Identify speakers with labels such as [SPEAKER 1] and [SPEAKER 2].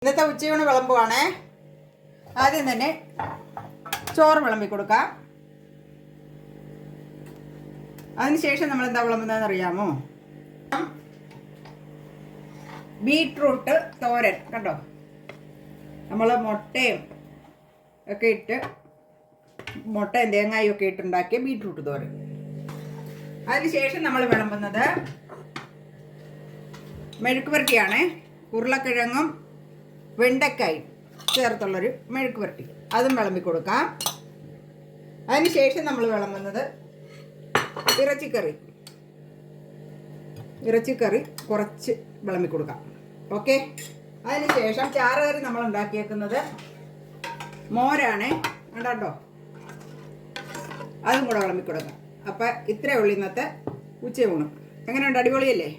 [SPEAKER 1] ഇന്നത്തെ ഉച്ചയൂണ് വിളമ്പുവാണേ. ആദ്യം തന്നെ ചോറ് വിളമ്പി കൊടുക്കാം. അതിനുശേഷം നമ്മൾ എന്താ വിളമ്പുന്നതെന്ന് അറിയാമോ? ബീട്രൂട്ട് തോരൻ. കണ്ടോ, നമ്മൾ മുട്ടയും ഒക്കെ ഇട്ട്, മുട്ടയും തേങ്ങായും ഒക്കെ ഇട്ടുണ്ടാക്കിയ ബീട്രൂട്ട് തോരൻ. അതിനുശേഷം നമ്മൾ വിളമ്പുന്നത് മെഴുക്ക് പുരട്ടിയാണ്. ഉരുളക്കിഴങ്ങും വെണ്ടക്കായും ചേർത്തുള്ളൊരു മെഴുക്ക് പുരട്ടി, അതും വിളമ്പി കൊടുക്കാം. അതിനുശേഷം നമ്മൾ വിളമ്പുന്നത് ഇറച്ചിക്കറി കുറച്ച് വിളമ്പി കൊടുക്കാം. ഓക്കെ. അതിനുശേഷം ചാറുകറി നമ്മൾ ഉണ്ടാക്കിയേക്കുന്നത് മോരാണ്. കണ്ടോ, അതും കൂടെ വിളമ്പി കൊടുക്കാം. അപ്പം ഇത്രയേ ഉള്ളൂ ഇന്നത്തെ ഉച്ചയൂണ്. എങ്ങനെയുണ്ട്? അടിപൊളിയല്ലേ?